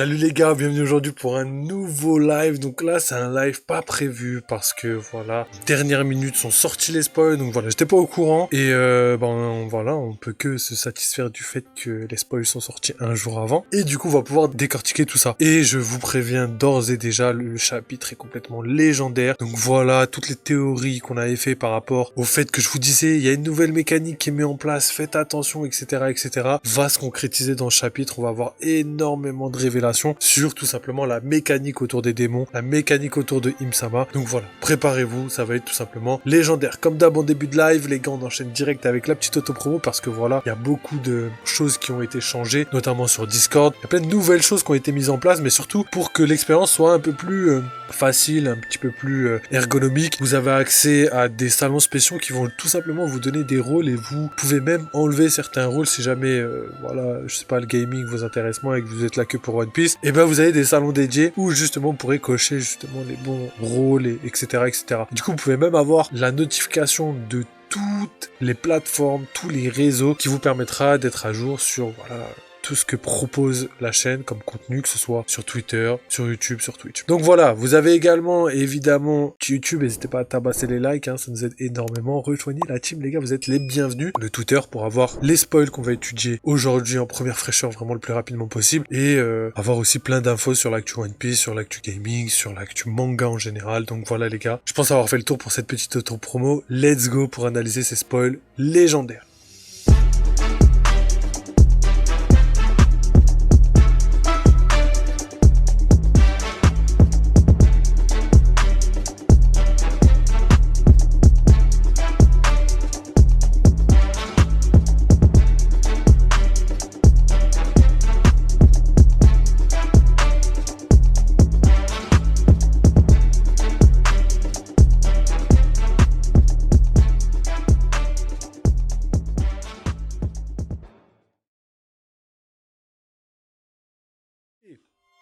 Salut les gars, bienvenue aujourd'hui pour un nouveau live. Donc là c'est un live pas prévu parce que voilà, dernière minute sont sortis les spoils. Donc voilà, j'étais pas au courant et voilà, on peut que se satisfaire du fait que les spoils sont sortis un jour avant. Et du coup on va pouvoir décortiquer tout ça. Et je vous préviens d'ores et déjà, le chapitre est complètement légendaire. Donc voilà, toutes les théories qu'on avait fait par rapport au fait que je vous disais, il y a une nouvelle mécanique qui est mise en place, faites attention, etc., va se concrétiser dans ce chapitre. On va avoir énormément de révélations sur tout simplement la mécanique autour des démons, la mécanique autour de Im-sama. Donc voilà, préparez-vous, ça va être tout simplement légendaire. Comme d'hab en début de live, les gars, on enchaîne direct avec la petite auto-promo parce que voilà, il y a beaucoup de choses qui ont été changées, notamment sur Discord. Il y a plein de nouvelles choses qui ont été mises en place, mais surtout pour que l'expérience soit un peu plus facile, un petit peu plus ergonomique. Vous avez accès à des salons spéciaux qui vont tout simplement vous donner des rôles et vous pouvez même enlever certains rôles si jamais, voilà, je sais pas, le gaming vous intéresse moins et que vous êtes là que pour One Piece. Et ben vous avez des salons dédiés où justement vous pourrez cocher justement les bons rôles, etc. Du coup, vous pouvez même avoir la notification de toutes les plateformes, tous les réseaux qui vous permettra d'être à jour sur, voilà, tout ce que propose la chaîne comme contenu, que ce soit sur Twitter, sur YouTube, sur Twitch. Donc voilà, vous avez également évidemment YouTube, n'hésitez pas à tabasser les likes, ça nous aide énormément. Rejoignez la team les gars, vous êtes les bienvenus. Le Twitter pour avoir les spoils qu'on va étudier aujourd'hui en première fraîcheur vraiment le plus rapidement possible et avoir aussi plein d'infos sur l'actu One Piece, sur l'actu gaming, sur l'actu manga en général. Donc voilà les gars, je pense avoir fait le tour pour cette petite auto-promo. Let's go pour analyser ces spoils légendaires.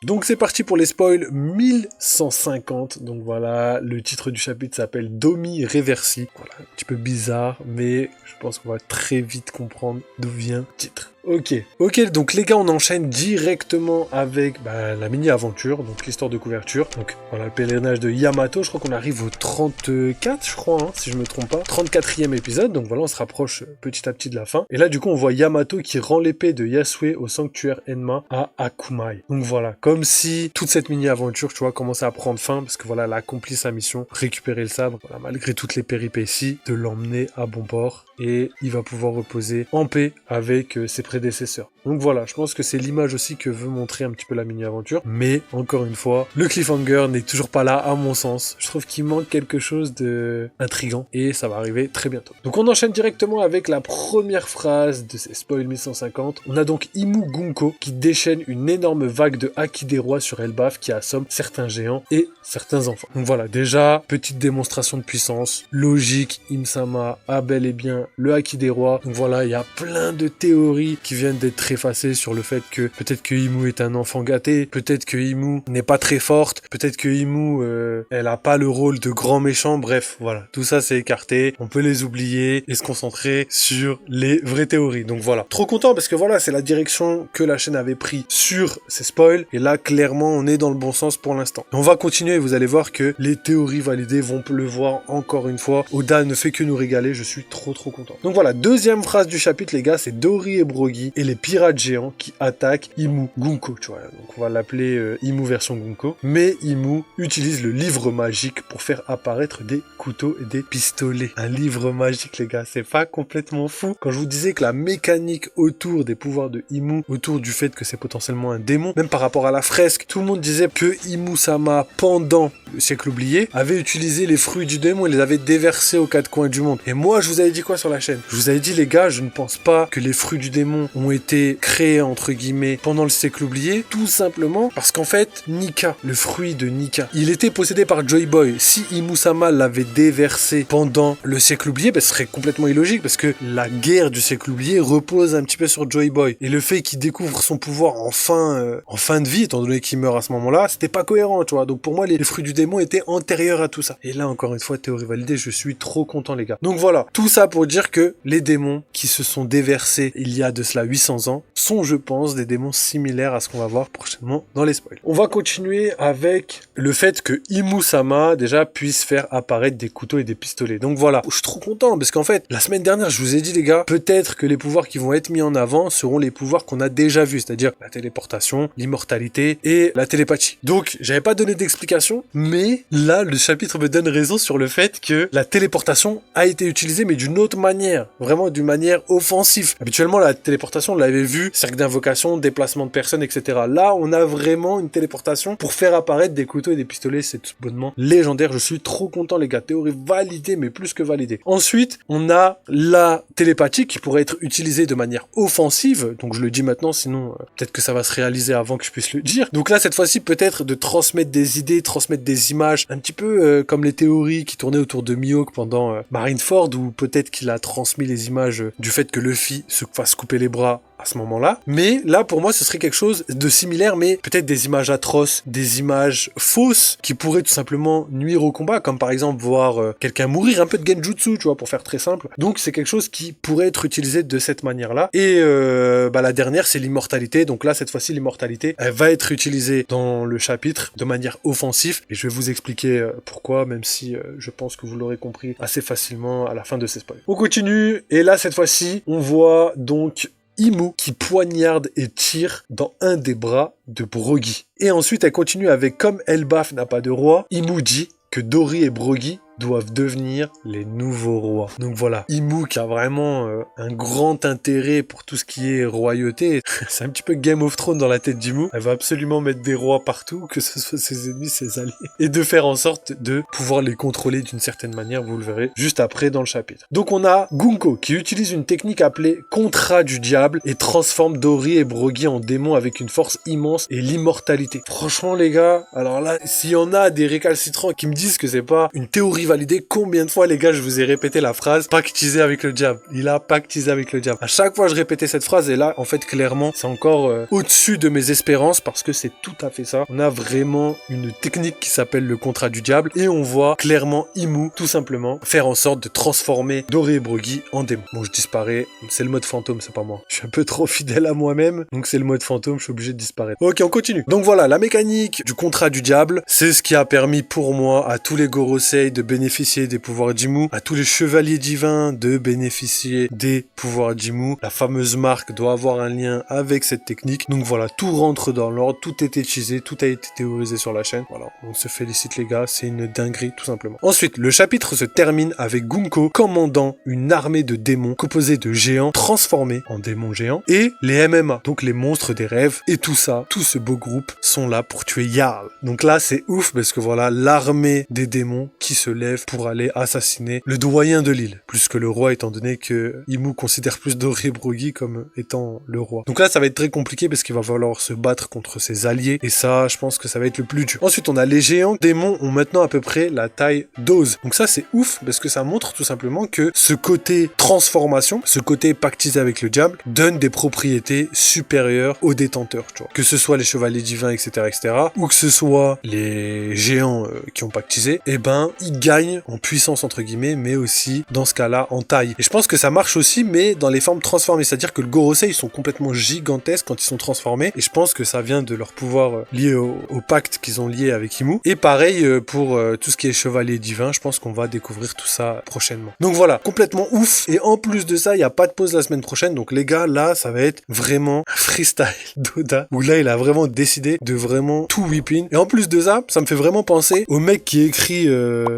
Donc c'est parti pour les spoils 1150. Donc voilà, le titre du chapitre s'appelle Domi Reversi. Voilà, un petit peu bizarre, mais je pense qu'on va très vite comprendre d'où vient le titre. Ok, donc les gars, on enchaîne directement avec la mini-aventure, donc l'histoire de couverture. Donc voilà, le pèlerinage de Yamato, je crois qu'on arrive au 34, je crois, si je me trompe pas. 34e épisode, donc voilà, on se rapproche petit à petit de la fin. Et là, du coup, on voit Yamato qui rend l'épée de Yasue au sanctuaire Enma à Akumai. Donc voilà, comme si toute cette mini-aventure, tu vois, commençait à prendre fin, parce que voilà, elle a accompli sa mission, récupérer le sabre, voilà, malgré toutes les péripéties, de l'emmener à bon port. Et il va pouvoir reposer en paix avec ses prédécesseurs. Donc voilà, je pense que c'est l'image aussi que veut montrer un petit peu la mini-aventure. Mais, encore une fois, le cliffhanger n'est toujours pas là, à mon sens. Je trouve qu'il manque quelque chose de intriguant. Et ça va arriver très bientôt. Donc on enchaîne directement avec la première phrase de ces spoils 1150. On a donc Imu Gunko qui déchaîne une énorme vague de haki des rois sur Elbaf qui assomme certains géants et certains enfants. Donc voilà, déjà, petite démonstration de puissance. Logique, Im-sama a bel et bien le haki des rois. Donc voilà, il y a plein de théories qui viennent d'être effacées sur le fait que peut-être que Imu est un enfant gâté, peut-être que Imu n'est pas très forte, peut-être que Imu elle a pas le rôle de grand méchant. Bref, voilà, tout ça c'est écarté, on peut les oublier et se concentrer sur les vraies théories. Donc voilà, trop content parce que voilà, c'est la direction que la chaîne avait pris sur ces spoils et là clairement on est dans le bon sens pour l'instant. On va continuer et vous allez voir que les théories validées vont pleuvoir encore une fois. Oda ne fait que nous régaler, je suis trop content. Donc voilà, deuxième phrase du chapitre les gars, c'est Dori et Brogy et les pirates géants qui attaquent Imu Gunko, tu vois. Donc on va l'appeler Imu version Gunko, mais Imu utilise le livre magique pour faire apparaître des couteaux et des pistolets. Un livre magique les gars, c'est pas complètement fou? Quand je vous disais que la mécanique autour des pouvoirs de Imu, autour du fait que c'est potentiellement un démon, même par rapport à la fresque, tout le monde disait que Imu-sama, pendant le siècle oublié, avait utilisé les fruits du démon et les avait déversés aux quatre coins du monde. Et moi, je vous avais dit quoi sur la chaîne? Je vous avais dit, les gars, je ne pense pas que les fruits du démon ont été créés, entre guillemets, pendant le siècle oublié, tout simplement parce qu'en fait, Nika, le fruit de Nika, il était possédé par Joy Boy. Si Imu-sama l'avait déversé pendant le siècle oublié, ce serait complètement illogique parce que la guerre du siècle oublié repose un petit peu sur Joy Boy. Et le fait qu'il découvre son pouvoir en fin de vie, étant donné qu'il meurt à ce moment-là, c'était pas cohérent, tu vois. Donc pour moi, les fruits du démon étaient antérieurs à tout ça. Et là, encore une fois, théorie validée, je suis trop content, les gars. Donc voilà, tout ça pour dire que les démons qui se sont déversés il y a de cela 800 ans, sont, je pense, des démons similaires à ce qu'on va voir prochainement dans les spoils. On va continuer avec le fait que Imu-sama, déjà, puisse faire apparaître des couteaux et des pistolets. Donc voilà, je suis trop content, parce qu'en fait, la semaine dernière, je vous ai dit, les gars, peut-être que les pouvoirs qui vont être mis en avant seront les pouvoirs qu'on a déjà vus, c'est-à-dire la téléportation, l'immortalité et la télépathie. Donc, j'avais pas donné d'explication, mais là, le chapitre me donne raison sur le fait que la téléportation a été utilisée, mais d'une autre manière, vraiment d'une manière offensive. Habituellement, la téléportation, on l'avait vu, cercle d'invocation, déplacement de personnes, etc. Là, on a vraiment une téléportation pour faire apparaître des couteaux et des pistolets, c'est tout bonnement légendaire. Je suis trop content, les gars. Théorie validée, mais plus que validée. Ensuite, on a la télépathie qui pourrait être utilisée de manière offensive. Donc, je le dis maintenant, sinon, peut-être que ça va se réaliser avant que je puisse le dire. Donc là, cette fois-ci, peut-être de transmettre des idées, transmettre des images, un petit peu comme les théories qui tournaient autour de Mihawk pendant Marineford, où peut-être qu'il a transmis les images du fait que Luffy se fasse couper les bras à ce moment-là. Mais là, pour moi, ce serait quelque chose de similaire, mais peut-être des images atroces, des images fausses qui pourraient tout simplement nuire au combat, comme par exemple voir quelqu'un mourir, un peu de genjutsu, tu vois, pour faire très simple. Donc c'est quelque chose qui pourrait être utilisé de cette manière-là. Et la dernière, c'est l'immortalité. Donc là, cette fois-ci, l'immortalité, elle va être utilisée dans le chapitre de manière offensive. Et je vais vous expliquer pourquoi, même si je pense que vous l'aurez compris assez facilement à la fin de ces spoils. On continue, et là, cette fois-ci, on voit donc Imu qui poignarde et tire dans un des bras de Brogy. Et ensuite, elle continue avec « Comme Elbaf n'a pas de roi, Imu dit que Dory et Brogy doivent devenir les nouveaux rois. » Donc voilà, Imu qui a vraiment un grand intérêt pour tout ce qui est royauté. C'est un petit peu Game of Thrones dans la tête d'Imu. Elle va absolument mettre des rois partout, que ce soit ses ennemis, ses alliés, et de faire en sorte de pouvoir les contrôler d'une certaine manière, vous le verrez juste après dans le chapitre. Donc on a Gunko qui utilise une technique appelée Contrat du Diable et transforme Dory et Brogy en démons avec une force immense et l'immortalité. Franchement les gars, alors là, s'il y en a des récalcitrants qui me disent que c'est pas une théorie validée, combien de fois les gars je vous ai répété la phrase pactisé avec le diable, il a pactisé avec le diable. À chaque fois je répétais cette phrase et là en fait clairement c'est encore au-dessus de mes espérances parce que c'est tout à fait ça. On a vraiment une technique qui s'appelle le contrat du diable et on voit clairement Imu tout simplement faire en sorte de transformer Dory et Brogy en démons. Bon, je disparais, c'est le mode fantôme, c'est pas moi. Je suis un peu trop fidèle à moi-même, donc c'est le mode fantôme, je suis obligé de disparaître. Ok, on continue. Donc voilà, la mécanique du contrat du diable, c'est ce qui a permis pour moi à tous les Gorosei de bénéficier des pouvoirs d'Imu, à tous les chevaliers divins de bénéficier des pouvoirs d'Imu. La fameuse marque doit avoir un lien avec cette technique. Donc voilà, tout rentre dans l'ordre, tout est utilisé, tout a été théorisé sur la chaîne. Voilà, on se félicite les gars, c'est une dinguerie tout simplement. Ensuite, le chapitre se termine avec Gunko commandant une armée de démons composée de géants transformés en démons géants et les MMA, donc les monstres des rêves. Et tout ça, tout ce beau groupe sont là pour tuer Jarl. Donc là, c'est ouf parce que voilà, l'armée des démons qui se lève pour aller assassiner le doyen de l'île, plus que le roi étant donné que Imu considère plus Dory et Brogy comme étant le roi. Donc là, ça va être très compliqué parce qu'il va falloir se battre contre ses alliés et ça, je pense que ça va être le plus dur. Ensuite, on a les géants démons ont maintenant à peu près la taille d'Oz. Donc ça, c'est ouf parce que ça montre tout simplement que ce côté transformation, ce côté pactisé avec le diable, donne des propriétés supérieures aux détenteurs, tu vois. Que ce soit les chevaliers divins, etc., etc., ou que ce soit les géants qui ont pactisé, eh ben, ils gagnent en puissance, entre guillemets, mais aussi, dans ce cas-là, en taille. Et je pense que ça marche aussi, mais dans les formes transformées. C'est-à-dire que le Gorosei, ils sont complètement gigantesques quand ils sont transformés, et je pense que ça vient de leur pouvoir lié au pacte qu'ils ont lié avec Imu. Et pareil, pour tout ce qui est chevalier divin, je pense qu'on va découvrir tout ça prochainement. Donc voilà, complètement ouf. Et en plus de ça, il n'y a pas de pause la semaine prochaine. Donc les gars, là, ça va être vraiment un freestyle d'Oda, où là, il a vraiment décidé de vraiment tout whip in. Et en plus de ça, ça me fait vraiment penser au mec qui écrit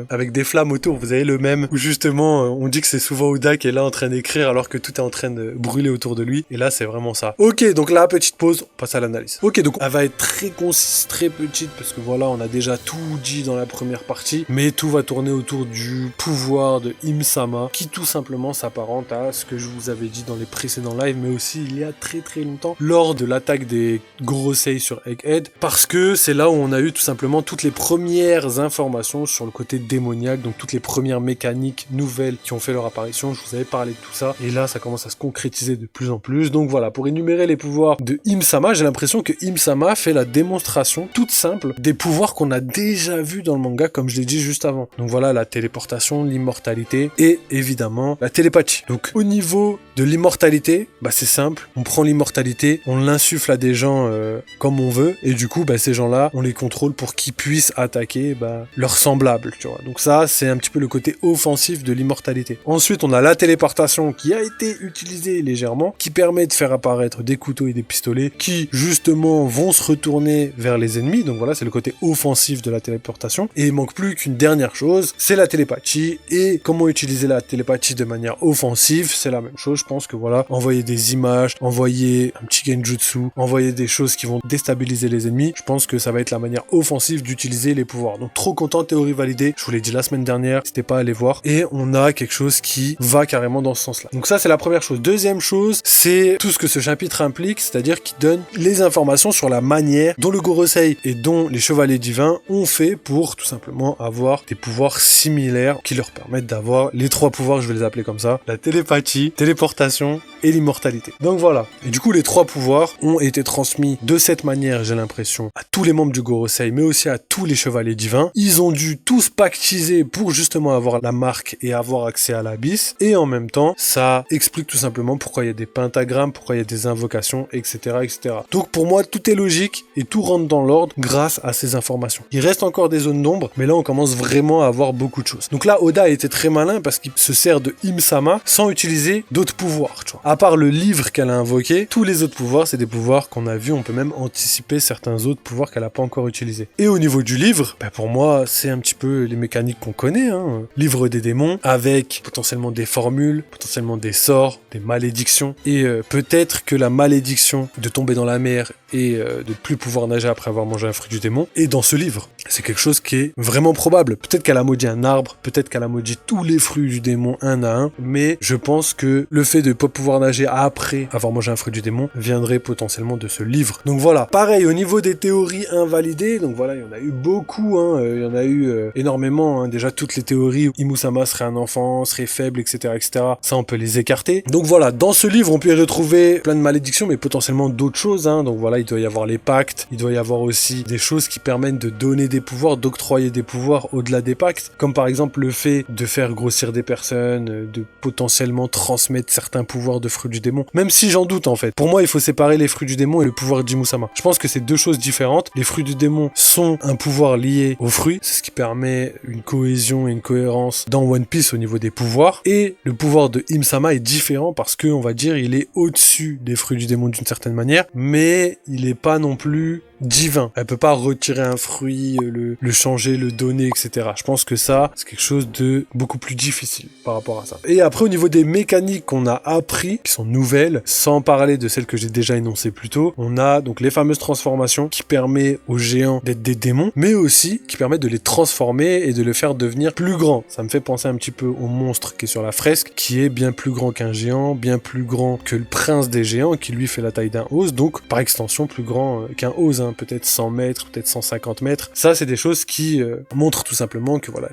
avec des flammes autour. Vous avez le même où justement, on dit que c'est souvent Oda qui est là en train d'écrire alors que tout est en train de brûler autour de lui. Et là, c'est vraiment ça. Ok, donc là, petite pause, on passe à l'analyse. Ok, donc elle va être très concise, très petite, parce que voilà, on a déjà tout dit dans la première partie, mais tout va tourner autour du pouvoir de Im-sama, qui tout simplement s'apparente à ce que je vous avais dit dans les précédents lives, mais aussi il y a très très longtemps, lors de l'attaque des Gorosei sur Egghead, parce que c'est là où on a eu tout simplement toutes les premières informations sur le côté démoniaque, donc toutes les premières mécaniques nouvelles qui ont fait leur apparition, je vous avais parlé de tout ça, et là ça commence à se concrétiser de plus en plus. Donc voilà, pour énumérer les pouvoirs de Im-sama, j'ai l'impression que Im-sama fait la démonstration toute simple des pouvoirs qu'on a déjà vus dans le manga, comme je l'ai dit juste avant. Donc voilà, la téléportation, l'immortalité, et évidemment la télépathie. Donc au niveau de l'immortalité, bah c'est simple, on prend l'immortalité, on l'insuffle à des gens comme on veut, et du coup bah ces gens-là, on les contrôle pour qu'ils puissent attaquer leurs semblables, tu vois. Donc ça, c'est un petit peu le côté offensif de l'immortalité. Ensuite, on a la téléportation qui a été utilisée légèrement, qui permet de faire apparaître des couteaux et des pistolets qui, justement, vont se retourner vers les ennemis. Donc voilà, c'est le côté offensif de la téléportation. Et il manque plus qu'une dernière chose, c'est la télépathie. Et comment utiliser la télépathie de manière offensive, c'est la même chose. Je pense que voilà, envoyer des images, envoyer un petit genjutsu, envoyer des choses qui vont déstabiliser les ennemis, je pense que ça va être la manière offensive d'utiliser les pouvoirs. Donc trop content, théorie validée. Je vous l'ai dit la semaine dernière, n'hésitez pas à aller voir. Et on a quelque chose qui va carrément dans ce sens-là. Donc ça, c'est la première chose. Deuxième chose, c'est tout ce que ce chapitre implique, c'est-à-dire qu'il donne les informations sur la manière dont le Gorosei et dont les chevaliers divins ont fait pour tout simplement avoir des pouvoirs similaires qui leur permettent d'avoir les trois pouvoirs, je vais les appeler comme ça, la télépathie, téléportation et l'immortalité. Donc voilà. Et du coup, les trois pouvoirs ont été transmis de cette manière, j'ai l'impression, à tous les membres du Gorosei, mais aussi à tous les chevaliers divins. Ils ont dû tous pactiser pour justement avoir la marque et avoir accès à l'abysse. Et en même temps, ça explique tout simplement pourquoi il y a des pentagrammes, pourquoi il y a des invocations, etc., etc. Donc pour moi, tout est logique et tout rentre dans l'ordre grâce à ces informations. Il reste encore des zones d'ombre, mais là, on commence vraiment à avoir beaucoup de choses. Donc là, Oda a été très malin parce qu'il se sert de Im-sama sans utiliser d'autres pouvoirs, tu vois. À part le livre qu'elle a invoqué, tous les autres pouvoirs, c'est des pouvoirs qu'on a vus, on peut même anticiper certains autres pouvoirs qu'elle n'a pas encore utilisés. Et au niveau du livre, pour moi, c'est un petit peu les mécaniques qu'on connaît, hein. Livre des démons, avec potentiellement des formules, potentiellement des sorts, des malédictions, et peut-être que la malédiction de tomber dans la mer et de plus pouvoir nager après avoir mangé un fruit du démon est dans ce livre. C'est quelque chose qui est vraiment probable. Peut-être qu'elle a maudit un arbre, peut-être qu'elle a maudit tous les fruits du démon un à un, mais je pense que le fait de ne pas pouvoir nager après avoir mangé un fruit du démon viendrait potentiellement de ce livre. Donc voilà. Pareil, au niveau des théories invalidées, donc voilà, il y en a eu beaucoup, hein, il y en a eu énormément, hein. Déjà toutes les théories où Imusama serait un enfant, serait faible, etc., etc., ça on peut les écarter. Donc voilà, dans ce livre on peut y retrouver plein de malédictions, mais potentiellement d'autres choses, hein. Donc voilà, il doit y avoir les pactes, il doit y avoir aussi des choses qui permettent de donner des pouvoirs, d'octroyer des pouvoirs au-delà des pactes, comme par exemple le fait de faire grossir des personnes, de potentiellement transmettre certains pouvoirs de fruits du démon, même si j'en doute en fait. Pour moi, il faut séparer les fruits du démon et le pouvoir d'Imusama. Je pense que c'est deux choses différentes. Les fruits du démon sont un pouvoir lié aux fruits, c'est ce qui permet une cohésion et une cohérence dans One Piece au niveau des pouvoirs, et le pouvoir de Im-sama est différent parce que, on va dire, il est au-dessus des fruits du démon d'une certaine manière, mais il est pas non plus divin. Elle peut pas retirer un fruit, le changer, le donner, etc. Je pense que ça, c'est quelque chose de beaucoup plus difficile par rapport à ça. Et après, au niveau des mécaniques qu'on a appris, qui sont nouvelles, sans parler de celles que j'ai déjà énoncées plus tôt, on a donc les fameuses transformations qui permettent aux géants d'être des démons, mais aussi qui permettent de les transformer et de le faire devenir plus grand. Ça me fait penser un petit peu au monstre qui est sur la fresque, qui est bien plus grand qu'un géant, bien plus grand que le prince des géants, qui lui fait la taille d'un ose, donc par extension plus grand qu'un ose, hein. Peut-être 100 mètres, peut-être 150 mètres. Ça, c'est des choses qui montrent tout simplement que voilà,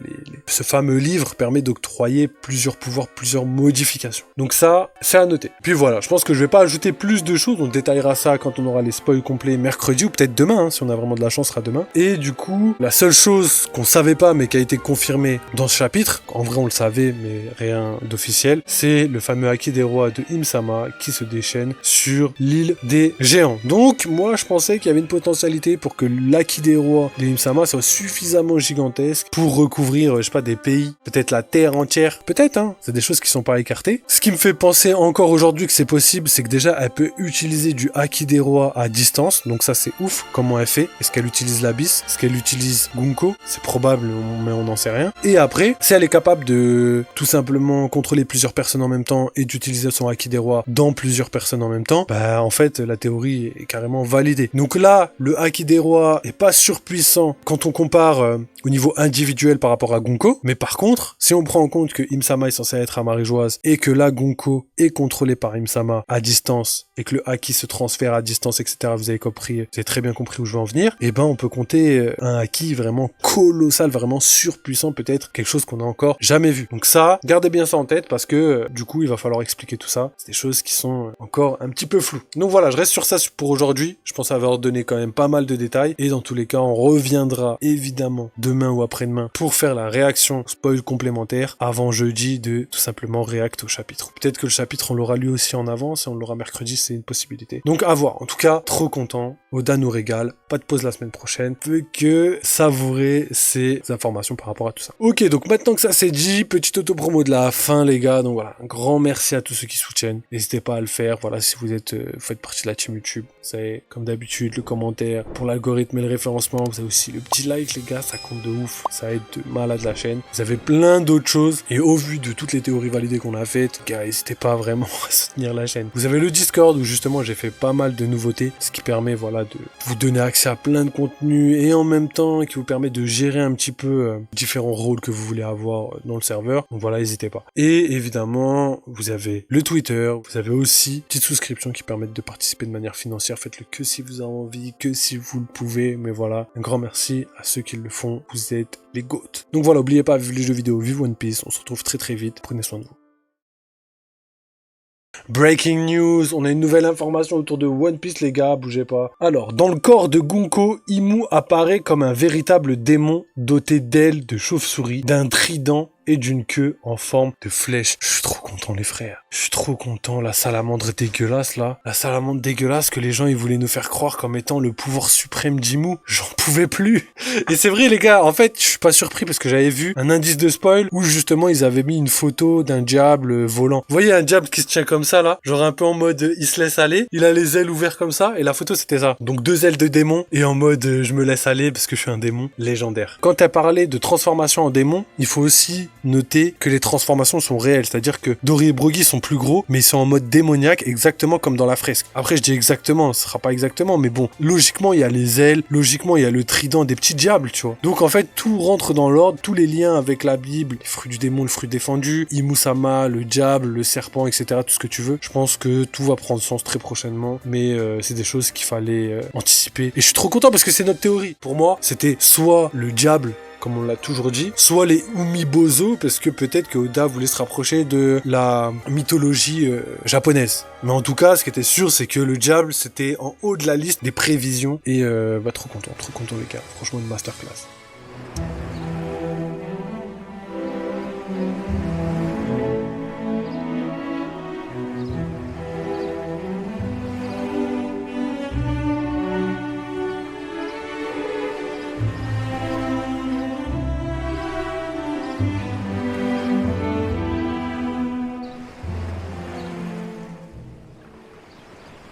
ce fameux livre permet d'octroyer plusieurs pouvoirs, plusieurs modifications. Donc ça, c'est à noter. Puis voilà, je pense que je vais pas ajouter plus de choses, on détaillera ça quand on aura les spoils complets mercredi, ou peut-être demain, hein, si on a vraiment de la chance, ce sera demain. Et du coup, la seule chose qu'on savait pas, mais qui a été confirmée dans ce chapitre, en vrai on le savait, mais rien d'officiel, c'est le fameux Haki des rois de Im-sama qui se déchaîne sur l'île des géants. Donc, moi, je pensais qu'il y avait une potentialité pour que l'Haki des rois de Im-sama soit suffisamment gigantesque pour recouvrir, je sais pas, des pays, peut-être la terre entière, peut-être, hein, c'est des choses qui sont pas écartées. Ce qui me fait penser encore aujourd'hui que c'est possible, c'est que déjà, elle peut utiliser du Haki des rois à distance, donc ça c'est ouf, comment elle fait. Est-ce qu'elle utilise l'abysse? Est-ce qu'elle utilise Gunko? C'est probable, mais on n'en sait rien. Et après, si elle est capable de tout simplement contrôler plusieurs personnes en même temps et d'utiliser son Haki des rois dans plusieurs personnes en même temps, bah en fait, la théorie est carrément validée. Donc là, le Haki des rois est pas surpuissant quand on compare au niveau individuel par rapport à Gonko. Mais par contre, si on prend en compte que Im-sama est censé être à Marie-Joise et que là, Gonko est contrôlé par Im-sama à distance et que le haki se transfère à distance, etc., vous avez compris, vous avez très bien compris où je veux en venir, et ben on peut compter un haki vraiment colossal, vraiment surpuissant, peut-être quelque chose qu'on n'a encore jamais vu. Donc ça, gardez bien ça en tête parce que du coup, il va falloir expliquer tout ça. C'est des choses qui sont encore un petit peu floues. Donc voilà, je reste sur ça pour aujourd'hui. Je pense avoir donné quand même pas mal de détails et dans tous les cas, on reviendra évidemment demain ou après-demain pour faire la réaction spoil complémentaire avant jeudi de tout simplement react au chapitre. Peut-être que le chapitre on l'aura lu aussi en avance et on l'aura mercredi, c'est une possibilité. Donc à voir. En tout cas, trop content. Oda nous régale. Pas de pause la semaine prochaine. Peut que savourer ces informations par rapport à tout ça. Ok, donc maintenant que ça c'est dit, petite auto-promo de la fin les gars. Donc voilà, un grand merci à tous ceux qui soutiennent. N'hésitez pas à le faire. Voilà, si vous faites partie de la team YouTube. C'est comme d'habitude le commentaire pour l'algorithme et le référencement. Vous avez aussi le petit like les gars, ça compte de ouf. Ça aide de malade la chaîne. Vous avez plein d'autres choses. Et au vu de toutes les théories validées qu'on a faites, gars, n'hésitez pas vraiment à soutenir la chaîne. Vous avez le Discord où justement j'ai fait pas mal de nouveautés, ce qui permet voilà de vous donner accès à plein de contenus et en même temps qui vous permet de gérer un petit peu différents rôles que vous voulez avoir dans le serveur. Donc voilà, n'hésitez pas. Et évidemment, vous avez le Twitter, vous avez aussi une petite souscription qui permet de participer de manière financière. Faites-le que si vous avez envie, que si vous le pouvez. Mais voilà, un grand merci à ceux qui le font. Vous êtes les GOAT. Donc voilà, n'oubliez pas, vive les jeux vidéo, vive One Piece. On se retrouve très très vite. Prenez soin de vous. Breaking news, on a une nouvelle information autour de One Piece les gars, bougez pas. Alors, dans le corps de Gonko, Imu apparaît comme un véritable démon doté d'ailes de chauve-souris, d'un trident et d'une queue en forme de flèche. Je suis trop content les frères. Je suis trop content, la salamandre dégueulasse là. La salamandre dégueulasse que les gens ils voulaient nous faire croire comme étant le pouvoir suprême d'Imu. J'en pouvais plus. Et c'est vrai les gars, en fait je suis pas surpris parce que j'avais vu un indice de spoil où justement ils avaient mis une photo d'un diable volant. Vous voyez un diable qui se tient comme ça là, genre un peu en mode il se laisse aller, il a les ailes ouvertes comme ça et la photo c'était ça. Donc 2 ailes de démon et en mode je me laisse aller parce que je suis un démon légendaire. Quand t'as parlé de transformation en démon, il faut aussi noter que les transformations sont réelles, c'est-à-dire que Dory et Brogy sont plus gros, mais ils sont en mode démoniaque, exactement comme dans la fresque. Après, je dis exactement, ce sera pas exactement, mais bon, logiquement, il y a les ailes, logiquement, il y a le trident des petits diables, tu vois. Donc, en fait, tout rentre dans l'ordre, tous les liens avec la Bible, les fruits du démon, le fruit défendu, Imu-sama, le diable, le serpent, etc., tout ce que tu veux. Je pense que tout va prendre sens très prochainement, mais c'est des choses qu'il fallait anticiper. Et je suis trop content parce que c'est notre théorie. Pour moi, c'était soit le diable, comme on l'a toujours dit, soit les Umibozo, parce que peut-être que Oda voulait se rapprocher de la mythologie japonaise. Mais en tout cas, ce qui était sûr, c'est que le diable, c'était en haut de la liste des prévisions. Et trop content les gars. Franchement, une masterclass.